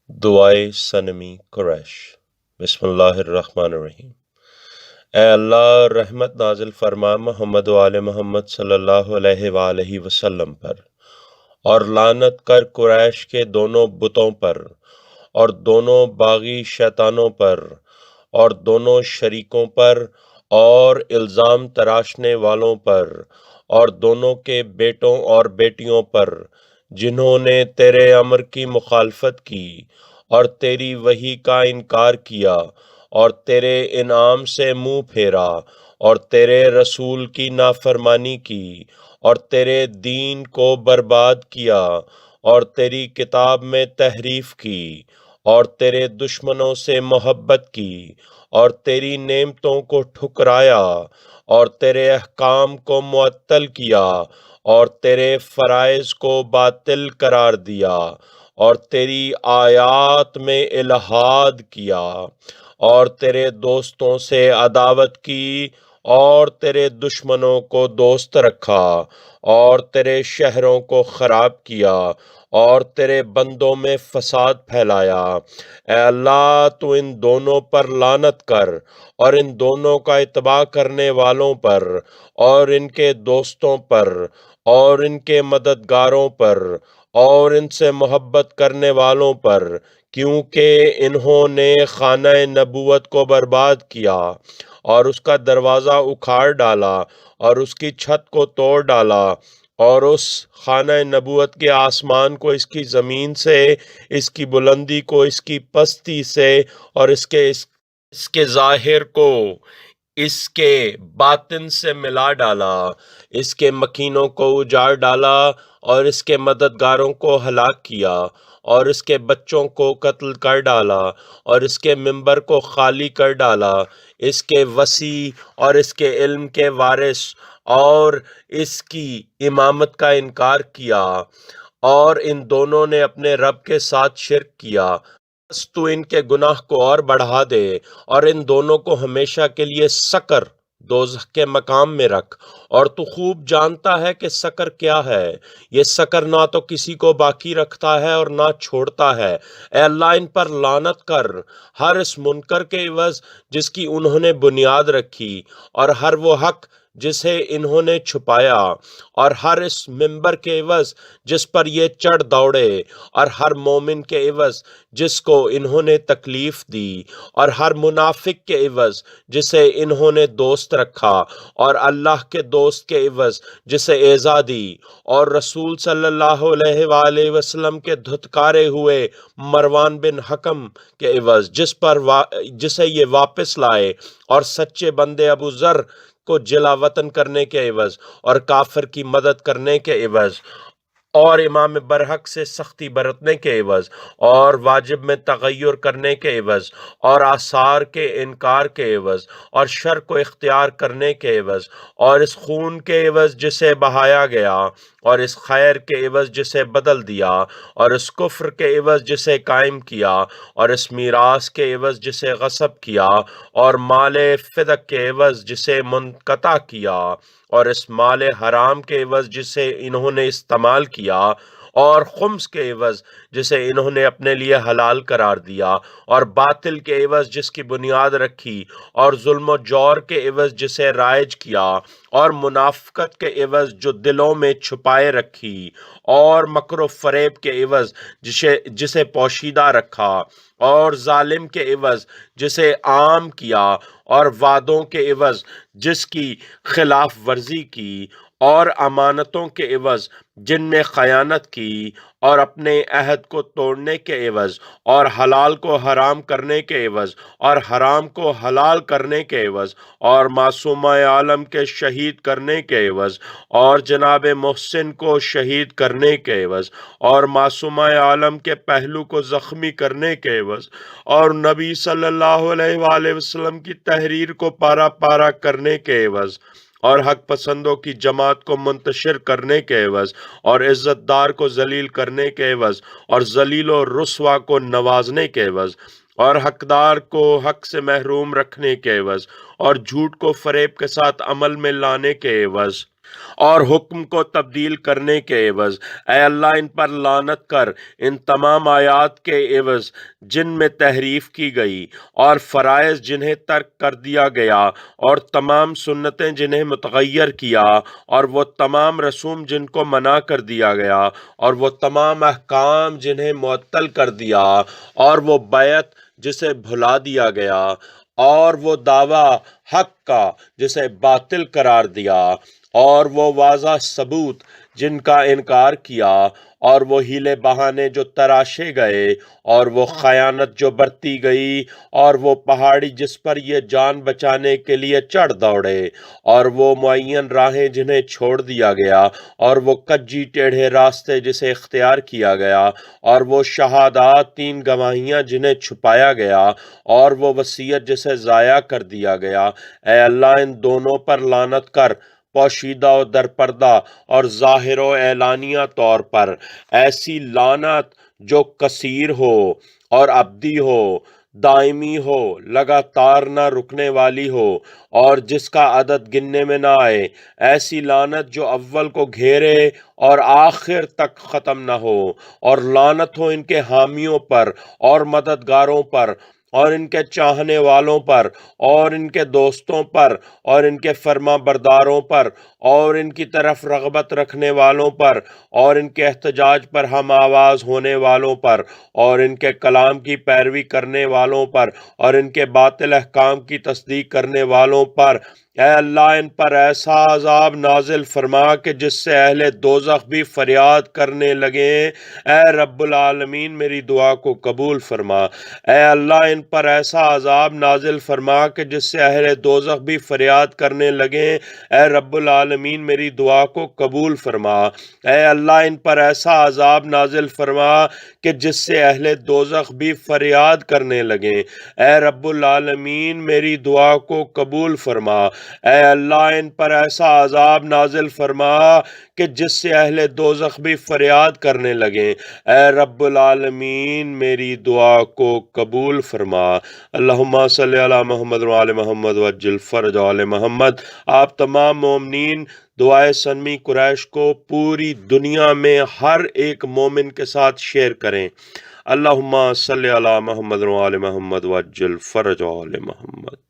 دعائے سنمی قریش۔ بسم اللہ الرحمن الرحیم۔ اے اللہ رحمت نازل فرما محمد و آل محمد صلی اللہ علیہ وآلہ وسلم پر، اور لعنت کر قریش کے دونوں بتوں پر، اور دونوں باغی شیطانوں پر، اور دونوں شریکوں پر، اور الزام تراشنے والوں پر، اور دونوں کے بیٹوں اور بیٹیوں پر، جنہوں نے تیرے امر کی مخالفت کی اور تیری وحی کا انکار کیا، اور تیرے انعام سے منہ پھیرا، اور تیرے رسول کی نافرمانی کی، اور تیرے دین کو برباد کیا، اور تیری کتاب میں تحریف کی، اور تیرے دشمنوں سے محبت کی، اور تیری نعمتوں کو ٹھکرایا، اور تیرے احکام کو معطل کیا، اور تیرے فرائض کو باطل قرار دیا، اور تیری آیات میں الحاد کیا، اور تیرے دوستوں سے عداوت کی، اور تیرے دشمنوں کو دوست رکھا، اور تیرے شہروں کو خراب کیا، اور تیرے بندوں میں فساد پھیلایا۔ اے اللہ تو ان دونوں پر لعنت کر، اور ان دونوں کا اتباع کرنے والوں پر، اور ان کے دوستوں پر، اور ان کے مددگاروں پر، اور ان سے محبت کرنے والوں پر، کیونکہ انہوں نے خانہ نبوت کو برباد کیا، اور اس کا دروازہ اکھاڑ ڈالا، اور اس کی چھت کو توڑ ڈالا، اور اس خانہ نبوت کے آسمان کو اس کی زمین سے، اس کی بلندی کو اس کی پستی سے، اور اس کے ظاہر کو اس کے باطن سے ملا ڈالا، اس کے مکینوں کو اجاڑ ڈالا، اور اس کے مددگاروں کو ہلاک کیا، اور اس کے بچوں کو قتل کر ڈالا، اور اس کے منبر کو خالی کر ڈالا، اس کے وسیع اور اس کے علم کے وارث، اور اس کی امامت کا انکار کیا، اور ان دونوں نے اپنے رب کے ساتھ شرک کیا۔ بس تو ان کے گناہ کو اور بڑھا دے، اور ان دونوں کو ہمیشہ کے لیے سقر دوزخ کے مقام میں رکھ، اور تو خوب جانتا ہے کہ سقر کیا ہے۔ یہ سقر نہ تو کسی کو باقی رکھتا ہے اور نہ چھوڑتا ہے۔ اے اللہ ان پر لعنت کر، ہر اس منکر کے عوض جس کی انہوں نے بنیاد رکھی، اور ہر وہ حق جسے انہوں نے چھپایا، اور ہر اس منبر کے عوض جس پر یہ چڑھ دوڑے، اور ہر مومن کے عوض جس کو انہوں نے تکلیف دی، اور ہر منافق کے عوض جسے انہوں نے دوست رکھا، اور اللہ کے دوست کے عوض جسے ایذا دی، اور رسول صلی اللہ علیہ وآلہ وسلم کے دھتکارے ہوئے مروان بن حکم کے عوض جسے یہ واپس لائے، اور سچے بندے ابو ذر کو جلا وطن کرنے کے عوض، اور کافر کی مدد کرنے کے عوض، اور امام برحق سے سختی برتنے کے عوض، اور واجب میں تغیر کرنے کے عوض، اور آثار کے انکار کے عوض، اور شر کو اختیار کرنے کے عوض، اور اس خون کے عوض جسے بہایا گیا، اور اس خیر کے عوض جسے بدل دیا، اور اس کفر کے عوض جسے قائم کیا، اور اس میراث کے عوض جسے غصب کیا، اور مال فدق کے عوض جسے منقطع کیا، اور اس مال حرام کے عوض جسے انہوں نے استعمال کیا، اور خمس کے عوض جسے انہوں نے اپنے لیے حلال قرار دیا، اور باطل کے عوض جس کی بنیاد رکھی، اور ظلم و جور کے عوض جسے رائج کیا، اور منافقت کے عوض جو دلوں میں چھپائے رکھی، اور مکر و فریب کے عوض جسے پوشیدہ رکھا، اور ظالم کے عوض جسے عام کیا، اور وعدوں کے عوض جس کی خلاف ورزی کی، اور امانتوں کے عوض جن میں خیانت کی، اور اپنے عہد کو توڑنے کے عوض، اور حلال کو حرام کرنے کے عوض، اور حرام کو حلال کرنے کے عوض، اور معصومہ عالم کے شہید کرنے کے عوض، اور جناب محسن کو شہید کرنے کے عوض، اور معصومہ عالم کے پہلو کو زخمی کرنے کے عوض، اور نبی صلی اللہ علیہ وآلہ وسلم کی تحریر کو پارا پارا کرنے کے عوض، اور حق پسندوں کی جماعت کو منتشر کرنے کے عوض، اور عزت دار کو ذلیل کرنے کے عوض، اور ذلیل و رسوا کو نوازنے کے عوض، اور حقدار کو حق سے محروم رکھنے کے عوض، اور جھوٹ کو فریب کے ساتھ عمل میں لانے کے عوض، اور حکم کو تبدیل کرنے کے عوض اے اللہ ان پر لعنت کر، ان تمام آیات کے عوض جن میں تحریف کی گئی، اور فرائض جنہیں ترک کر دیا گیا، اور تمام سنتیں جنہیں متغیر کیا، اور وہ تمام رسوم جن کو منع کر دیا گیا، اور وہ تمام احکام جنہیں معطل کر دیا، اور وہ بیعت جسے بھلا دیا گیا، اور وہ دعویٰ حق کا جسے باطل قرار دیا، اور وہ واضح ثبوت جن کا انکار کیا، اور وہ ہیلے بہانے جو تراشے گئے، اور وہ خیانت جو برتی گئی، اور وہ پہاڑی جس پر یہ جان بچانے کے لیے چڑھ دوڑے، اور وہ معین راہیں جنہیں چھوڑ دیا گیا، اور وہ کجی ٹیڑھے راستے جسے اختیار کیا گیا، اور وہ شہادات 3 گواہیاں جنہیں چھپایا گیا، اور وہ وصیت جسے ضائع کر دیا گیا، اے اللہ ان دونوں پر لعنت کر، پوشیدہ و در پردہ اور ظاہر و اعلانیہ طور پر، ایسی لعنت جو کثیر ہو اور ابدی ہو، دائمی ہو، لگاتار نہ رکنے والی ہو، اور جس کا عدد گننے میں نہ آئے، ایسی لعنت جو اول کو گھیرے اور آخر تک ختم نہ ہو، اور لعنت ہو ان کے حامیوں پر اور مددگاروں پر اور ان کے چاہنے والوں پر اور ان کے دوستوں پر اور ان کے فرما برداروں پر اور ان کی طرف رغبت رکھنے والوں پر اور ان کے احتجاج پر ہم آواز ہونے والوں پر اور ان کے کلام کی پیروی کرنے والوں پر اور ان کے باطل احکام کی تصدیق کرنے والوں پر۔ اے اللہ ان پر ایسا عذاب نازل فرما کہ جس سے اہل دوزخ بھی فریاد کرنے لگیں۔ اے رب العالمین میری دعا کو قبول فرما۔ اے اللہ ان پر ایسا عذاب نازل فرما کہ جس سے اہل دوزخ بھی فریاد کرنے لگیں۔ اے رب العالمین میری دعا کو قبول فرما۔ اے اللہ ان پر ایسا عذاب نازل فرما کہ جس سے اہل دوزخ بھی فریاد کرنے لگیں۔ اے رب العالمین میری دعا کو قبول فرما۔ اے اللہ ان پر ایسا عذاب نازل فرما کہ جس سے اہل دوزخ بھی فریاد کرنے لگیں۔ اے رب العالمین میری دعا کو قبول فرما۔ اللہم صلی علی محمد وعلی محمد وعجل فرج آل محمد۔ آپ تمام مومنین دعائے سنمی قریش کو پوری دنیا میں ہر ایک مومن کے ساتھ شیئر کریں۔ اللہم صلی علی محمد وعلی محمد وعجل فرج آل محمد۔